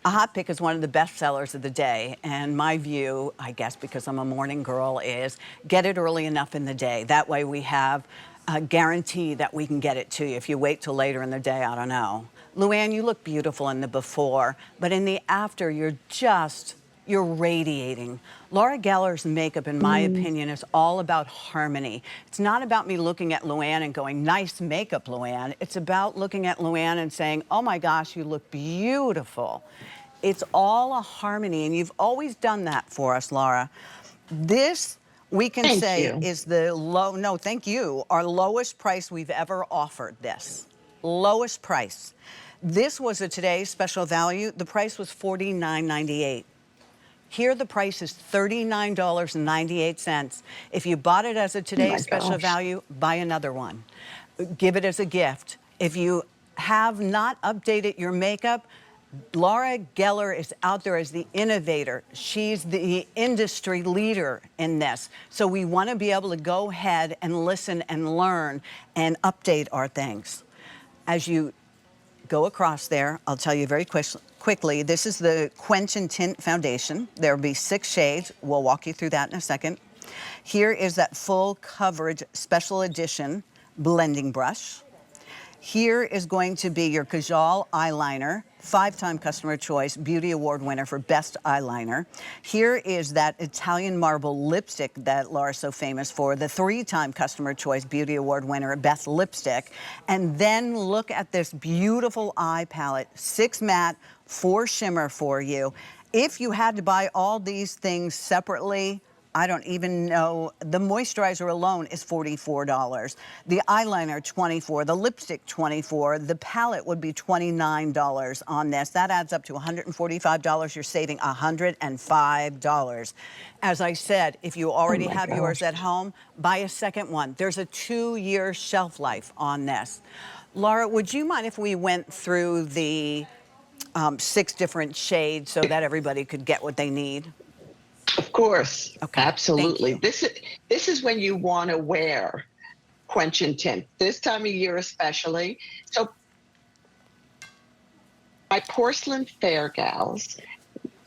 A hot pick is one of the best sellers of the day, and my view, I guess because I'm a morning girl, is get it early enough in the day. That way we have a guarantee that we can get it to you. If you wait till later in the day, I don't know. Luann, you look beautiful in the before, but in the after, you're radiating. Laura Geller's makeup, in my opinion, is all about harmony. It's not about me looking at Luann and going, nice makeup, Luann. It's about looking at Luann and saying, oh my gosh, you look beautiful. It's all a harmony, and you've always done that for us, Laura. This, we can Thank say, you. is the no, thank you, our lowest price we've ever offered this. Lowest price. This was a today's special value. The price was $49.98. Here, the price is $39.98. If you bought it as a Oh my today's special gosh. value, buy another one. Give it as a gift. If you have not updated your makeup, Laura Geller is out there as the innovator. She's the industry leader in this. So we want to be able to go ahead and listen and learn and update our things. As you go across there, I'll tell you very quickly, this is the Quench N Tint Foundation. There'll be 6 shades. We'll walk you through that in a second. Here is that full coverage special edition blending brush. Here is going to be your Kajal Eyeliner, 5-time customer choice, beauty award winner for best eyeliner. Here is that Italian marble lipstick that Laura's so famous for, the 3-time customer choice, beauty award winner, best lipstick. And then look at this beautiful eye palette, 6 matte, 4 shimmer for you. If you had to buy all these things separately, I don't even know. The moisturizer alone is $44. The eyeliner, $24. The lipstick, $24. The palette would be $29 on this. That adds up to $145. You're saving $105. As I said, if you already have yours at home, buy a second one. There's a 2-year shelf life on this. Laura, would you mind if we went through the 6 different shades so that everybody could get what they need? Of course, Okay, thank absolutely. you. This is when you want to wear Quench N Tint, this time of year especially. So my porcelain fair gals,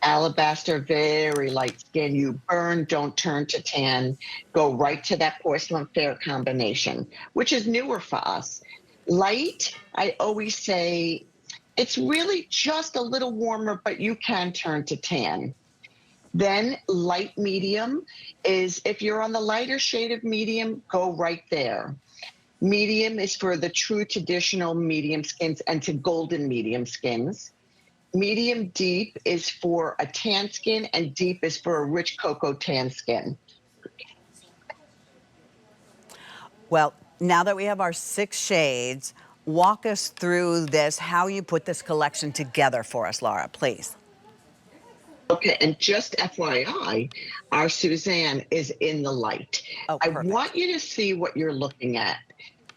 alabaster, very light skin, you burn, don't turn to tan, go right to that porcelain fair combination, which is newer for us. Light, I always say, it's really just a little warmer, but you can turn to tan. Then light medium is, if you're on the lighter shade of medium, go right there. Medium is for the true traditional medium skins and to golden medium skins. Medium deep is for a tan skin, and deep is for a rich cocoa tan skin. Well, now that we have our 6 shades, walk us through this, how you put this collection together for us, Laura, please. Okay, and just FYI, our Suzanne is in the light. Oh, I perfect. want you to see what you're looking at.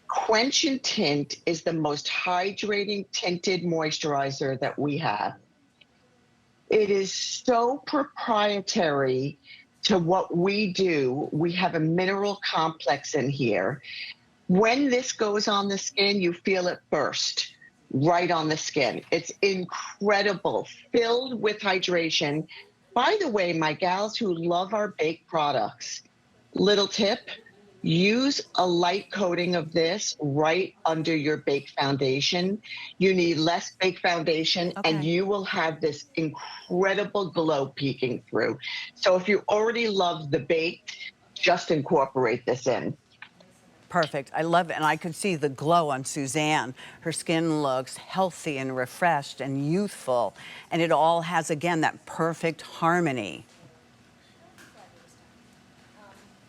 Quench N Tint is the most hydrating tinted moisturizer that we have. It is so proprietary to what we do. We have a mineral complex in here. When this goes on the skin, you feel it burst right on the skin. It's incredible, filled with hydration. By the way, my gals who love our baked products, little tip, use a light coating of this right under your baked foundation. You need less baked foundation, and you will have this incredible glow peeking through. So if you already love the baked, just incorporate this in. Perfect. I love it. And I could see the glow on Suzanne. Her skin looks healthy and refreshed and youthful. And it all has, again, that perfect harmony.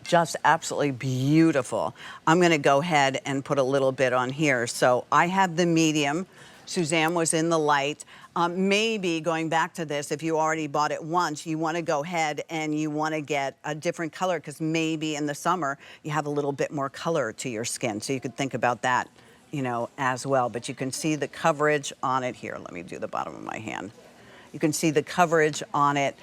Just absolutely beautiful. I'm going to go ahead and put a little bit on here. So I have the medium. Suzanne was in the light. Maybe going back to this, if you already bought it once, you want to go ahead and you want to get a different color, because maybe in the summer you have a little bit more color to your skin. So you could think about that, you know, as well. But you can see the coverage on it here. Let me do the bottom of my hand. You can see the coverage on it.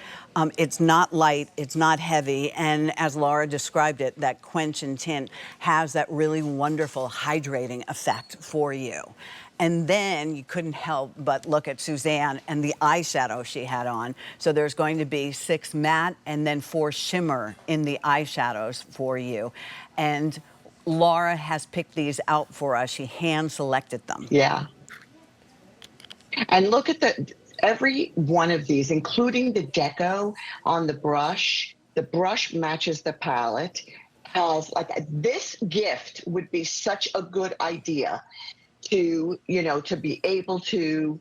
It's not light, it's not heavy, and as Laura described it, that Quench N Tint has that really wonderful hydrating effect for you. And then you couldn't help but look at Suzanne and the eyeshadow she had on. So there's going to be 6 matte and then 4 shimmer in the eyeshadows for you. And Laura has picked these out for us. She hand selected them. Yeah. And look at every one of these, including the deco on the brush. The brush matches the palette. Has like this gift would be such a good idea to, to be able to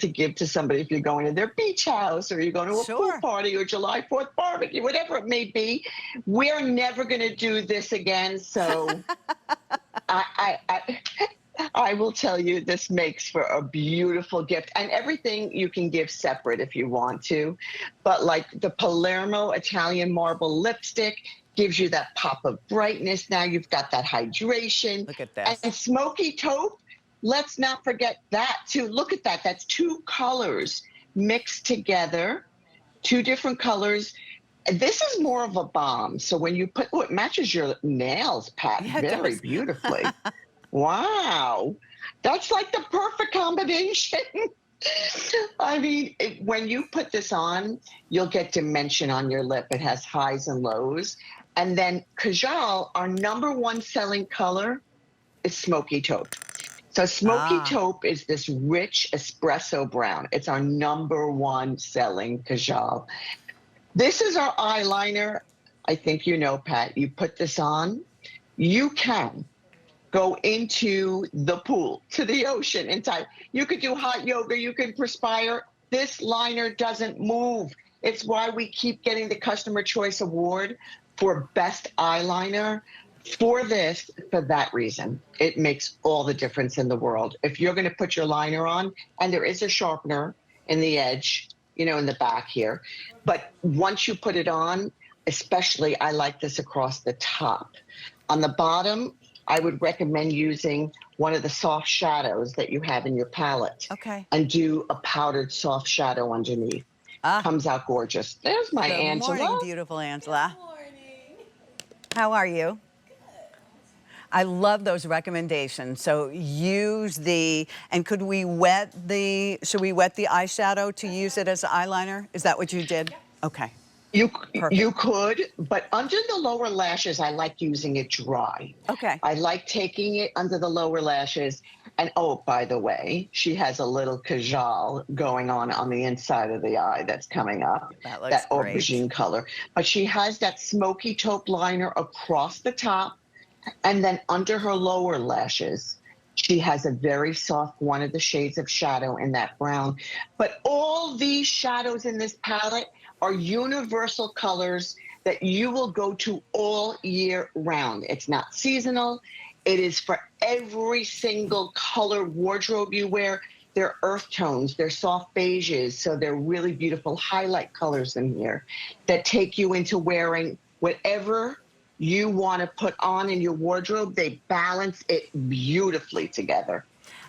give to somebody if you're going to their beach house or you're going to a pool party or July 4th barbecue, whatever it may be. We're never going to do this again. So I will tell you, this makes for a beautiful gift, and everything you can give separate if you want to. But like the Palermo Italian marble lipstick gives you that pop of brightness. Now you've got that hydration. Look at this. And smoky taupe, let's not forget that too. Look at that. That's 2 colors mixed together, 2 different colors. This is more of a balm. So when you put, it matches your nails, Pat, very beautifully. Wow. That's like the perfect combination. I mean, when you put this on, you'll get dimension on your lip. It has highs and lows. And then Kajal, our #1 selling color is smoky taupe. So smoky taupe is this rich espresso brown. It's our #1 selling Kajal. This is our eyeliner. I think you know, Pat, you put this on, you can go into the pool, to the ocean in time. You could do hot yoga, you can perspire. This liner doesn't move. It's why we keep getting the Customer Choice Award for best eyeliner. For that reason, it makes all the difference in the world. If you're gonna put your liner on, and there is a sharpener in the edge, in the back here, but once you put it on, especially I like this across the top. On the bottom, I would recommend using one of the soft shadows that you have in your palette. Okay. And do a powdered soft shadow underneath. Comes out gorgeous. There's my Angela. Good morning, beautiful Angela. Good morning. How are you? I love those recommendations. So use and should we wet the eyeshadow to use it as eyeliner? Is that what you did? Yes. Okay. You could, but under the lower lashes, I like using it dry. Okay. I like taking it under the lower lashes. And oh, by the way, she has a little Kajal going on the inside of the eye that's coming up. That looks great. Aubergine color. But she has that smoky taupe liner across the top, and then under her lower lashes, she has a very soft one of the shades of shadow in that brown. But all these shadows in this palette are universal colors that you will go to all year round. It's not seasonal. It is for every single color wardrobe you wear. They're earth tones, they're soft beiges, so they're really beautiful highlight colors in here that take you into wearing whatever you want to put on in your wardrobe. They balance it beautifully together.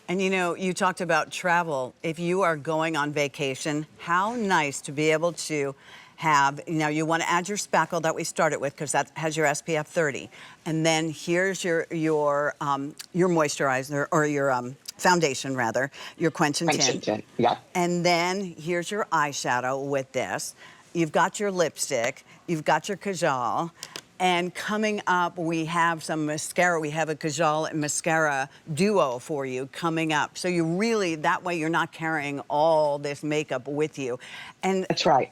And you talked about travel. If you are going on vacation, how nice to be able to have, you want to add your spackle that we started with because that has your SPF 30. And then here's your moisturizer, or your foundation rather, your Quench N Tint. Yeah. And then here's your eyeshadow with this. You've got your lipstick, you've got your Kajal. And coming up, we have some mascara. We have a Kajal and mascara duo for you coming up. So you really, that way you're not carrying all this makeup with you. And that's right.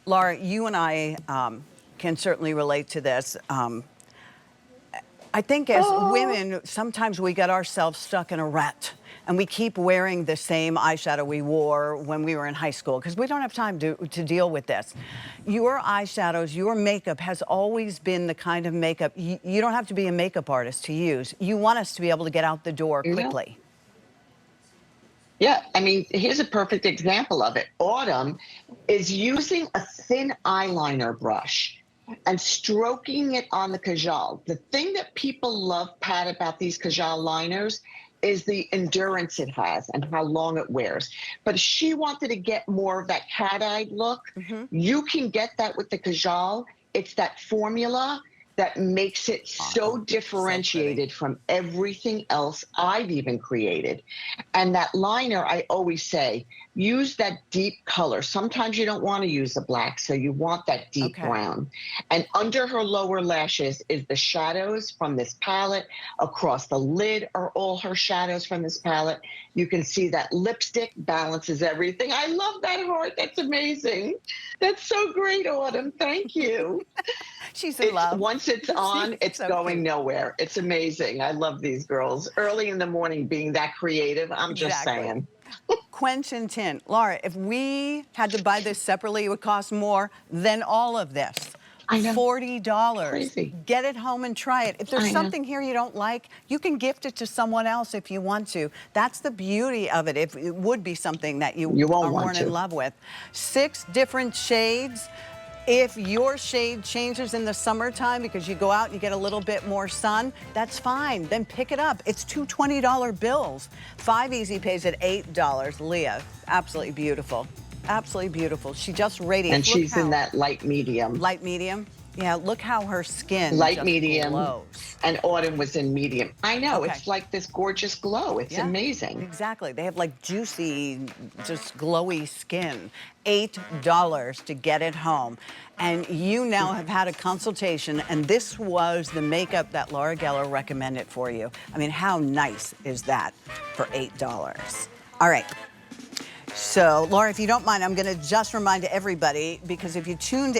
Laura, you and I can certainly relate to this. I think as women, sometimes we get ourselves stuck in a rut. And we keep wearing the same eyeshadow we wore when we were in high school because we don't have time to deal with this. Your eyeshadows, your makeup has always been the kind of makeup you don't have to be a makeup artist to use. You want us to be able to get out the door quickly. Yeah, I mean, here's a perfect example of it. Autumn is using a thin eyeliner brush and stroking it on the Kajal. The thing that people love, Pat, about these Kajal liners is the endurance it has and how long it wears. But if she wanted to get more of that cat-eyed look, you can get that with the Kajal. It's that formula that makes it so differentiated from everything else I've even created. And that liner, I always say, use that deep color. Sometimes you don't want to use a black, so you want that deep brown. And under her lower lashes is the shadows from this palette. Across the lid are all her shadows from this palette. You can see that lipstick balances everything. I love that heart. That's amazing. That's so great, Autumn. Thank you. She's in love. Once it's on, it's so going cute. nowhere. It's amazing. I love these girls. Early in the morning being that creative, I'm just saying. Quench N Tint. Laura, if we had to buy this separately, it would cost more than all of this. I know. $40. Crazy. Get it home and try it. If there's I know. something here you don't like, you can gift it to someone else if you want to. That's the beauty of it. If it would be something that you weren't in love with. 6 different shades. If your shade changes in the summertime because you go out and you get a little bit more sun, that's fine. Then pick it up. It's 2 $20 bills. 5 easy pays at $8. Leah, absolutely beautiful. Absolutely beautiful. She just radiates. And she's in that light medium. Light medium? Yeah, look how her skin light just medium glows. And Autumn was in medium. I know, it's like this gorgeous glow. It's amazing. Exactly. They have like juicy, just glowy skin. $8 to get it home. And you now have had a consultation, and this was the makeup that Laura Geller recommended for you. I mean, how nice is that for $8? All right. So, Laura, if you don't mind, I'm going to just remind everybody, because if you tuned